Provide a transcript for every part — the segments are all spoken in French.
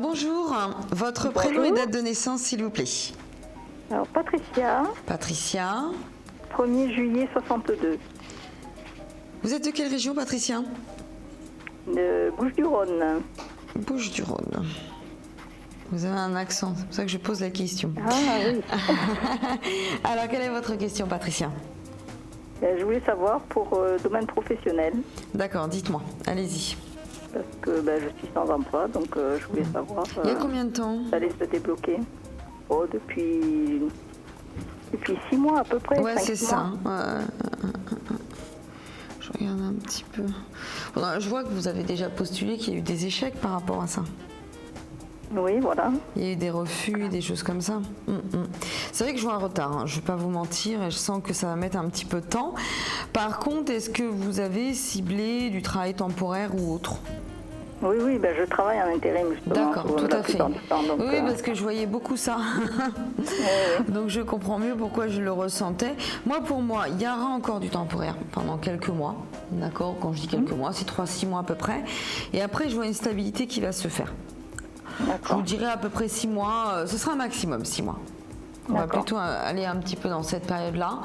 Bonjour, votre prénom et date de naissance s'il vous plaît. Alors, Patricia, Patricia. 1er juillet 62, Vous êtes de quelle région, Patricia? de Bouches-du-Rhône. Bouches-du-Rhône. Vous avez un accent, c'est pour ça que je pose la question. Ah oui. Alors, quelle est votre question, Patricia? Je voulais savoir pour domaine professionnel, D'accord, dites-moi, allez-y. parce que je suis sans emploi, donc je voulais savoir Il y a combien de temps? ça allait se débloquer. Oh, depuis 6 mois à peu près. Ouais, 5 c'est ça. mois. Je regarde un petit peu. Bon, je vois que vous avez déjà postulé, qu'il y a eu des échecs par rapport à ça. Oui, voilà. Il y a eu des refus, des choses comme ça. C'est vrai que je vois un retard, hein. Je ne vais pas vous mentir, et je sens que ça va mettre un petit peu de temps. Par contre, est-ce que vous avez ciblé du travail temporaire ou autre? Oui, je travaille en intérim justement. D'accord, tout à fait. Du temps, donc, Oui, parce que je voyais beaucoup ça. Donc je comprends mieux pourquoi je le ressentais. Pour moi, il y aura encore du temporaire pendant quelques mois. D'accord, quand je dis quelques mois, c'est 3-6 mois à peu près. Et après, je vois une stabilité qui va se faire. Je vous dirais à peu près 6 mois, ce sera un maximum 6 mois. On va plutôt aller un petit peu dans cette période-là.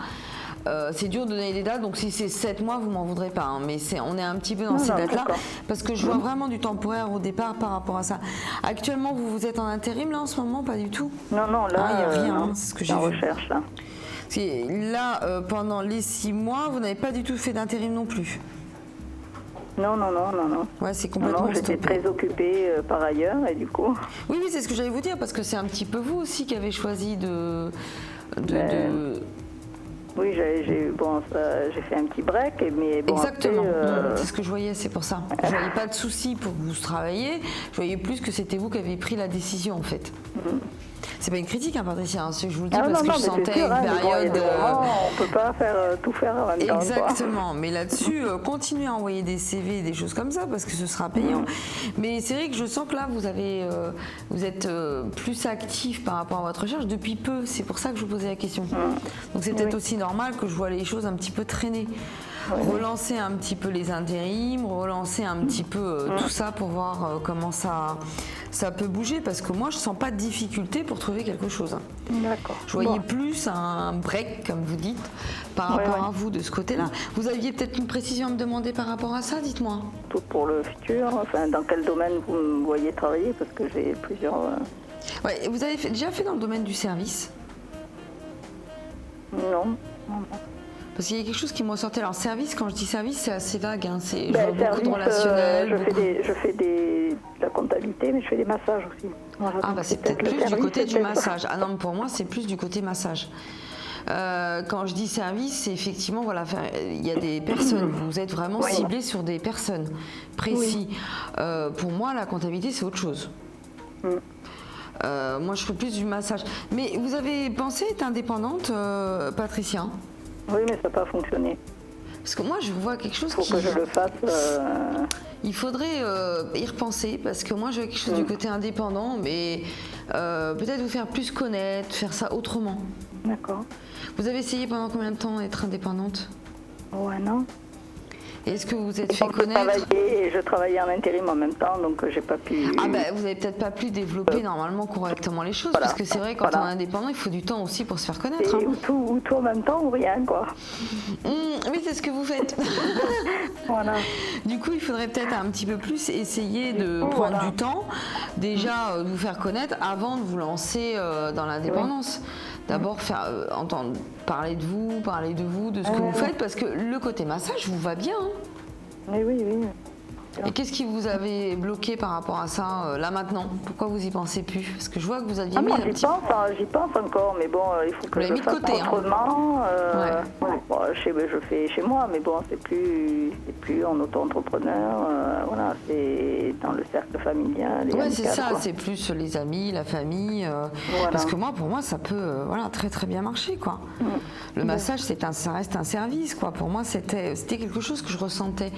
C'est dur de donner des dates, donc si c'est 7 mois, vous m'en voudrez pas. Hein, mais on est un petit peu dans ces dates-là, parce que je vois vraiment du temporaire au départ par rapport à ça. Actuellement, vous êtes en intérim là en ce moment? Pas du tout? Non, là, il n'y a rien, hein, c'est ce que j'ai vu. recherche là. Là, pendant les 6 mois, vous n'avez pas du tout fait d'intérim non plus? Non. Ouais, c'est complètement j'étais stoppé. très occupée par ailleurs et du coup... Oui, c'est ce que j'allais vous dire, parce que c'est un petit peu vous aussi qui avez choisi de... Oui, j'ai fait un petit break, mais bon. Exactement, après, c'est ce que je voyais, c'est pour ça. Je voyais pas de souci pour que vous travailliez, je voyais plus que c'était vous qui avez pris la décision en fait. C'est pas une critique, hein, Patricia, je vous le dis parce que je sentais une période. On peut pas tout faire en même temps. Exactement, mais là-dessus, continuez à envoyer des CV, des choses comme ça, parce que ce sera payant. Mais c'est vrai que je sens que là, vous êtes plus actif par rapport à votre recherche depuis peu. C'est pour ça que je vous posais la question. Donc c'est peut-être aussi normal que je vois les choses un petit peu traîner. Relancer un petit peu les intérims, relancer un petit peu tout ça pour voir comment ça peut bouger, parce que moi je sens pas de difficulté pour trouver quelque chose. D'accord. Je voyais plus un break, comme vous dites, par rapport à vous de ce côté-là. Vous aviez peut-être une précision à me demander par rapport à ça, dites-moi. Tout pour le futur, enfin dans quel domaine vous me voyez travailler, parce que j'ai plusieurs... Ouais, vous avez déjà fait dans le domaine du service? Non. Parce qu'il y a quelque chose qui me ressortait. Alors, service, quand je dis service, c'est assez vague. Hein. Je vois service, beaucoup de relationnel. Je fais de la comptabilité, mais je fais des massages aussi. Voilà, c'est peut-être plus du côté du massage. Ah non, pour moi, c'est plus du côté massage. Quand je dis service, c'est effectivement, il y a des personnes. Vous êtes vraiment ciblé sur des personnes précis. Pour moi, la comptabilité, c'est autre chose. Moi, je ferais plus du massage. Mais vous avez pensé être indépendante, Patricia? Oui, mais ça n'a pas fonctionné. Parce que moi, je vois quelque chose que je le fasse. Il faudrait y repenser, parce que moi, je vois quelque chose du côté indépendant, mais peut-être vous faire plus connaître, faire ça autrement. D'accord. Vous avez essayé pendant combien de temps d'être indépendante? Un an. Est-ce que vous vous êtes fait connaître? Je travaillais en intérim en même temps, donc j'ai pas pu... Vous n'avez peut-être pas pu développer normalement correctement les choses, parce que c'est vrai, quand on est indépendant, il faut du temps aussi pour se faire connaître. Ou tout en même temps, ou rien, quoi. Oui, c'est ce que vous faites. Voilà. Du coup, il faudrait peut-être un petit peu plus essayer de prendre du temps, déjà de vous faire connaître avant de vous lancer dans l'indépendance. D'abord, entendre parler de vous, de ce que vous faites, parce que le côté massage vous va bien. Hein. Oui. Et qu'est-ce qui vous avait bloqué par rapport à ça, là maintenant? Pourquoi vous y pensez plus? Parce que je vois que vous aviez mis un petit... J'y pense encore, mais bon, il faut que je fasse autrement. Je fais chez moi, mais bon, c'est plus en auto-entrepreneur. C'est dans le cercle familial. Oui, c'est ça, c'est plus les amis, la famille. Parce que pour moi, ça peut très très bien marcher, quoi. Le massage, ça reste un service, quoi. Pour moi, c'était quelque chose que je ressentais.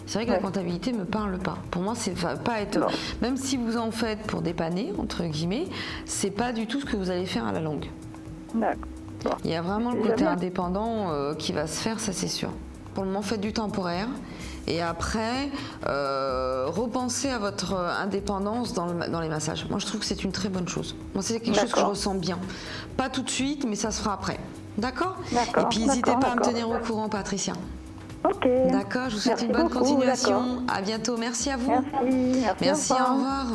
C'est vrai que la comptabilité me parle pas. Pour moi, c'est pas être... Même si vous en faites pour dépanner, entre guillemets, c'est pas du tout ce que vous allez faire à la longue. D'accord. Il y a vraiment le côté indépendant qui va se faire, ça c'est sûr. Pour le moment, faites du temporaire. Et après, repensez à votre indépendance dans les massages. Moi, je trouve que c'est une très bonne chose. Moi, c'est quelque chose que je ressens bien. Pas tout de suite, mais ça se fera après. D'accord ? Et puis, n'hésitez pas à me tenir au courant, Patricia. Ok. D'accord, je vous souhaite une bonne continuation. À bientôt. Merci à vous. Merci, Merci, au revoir.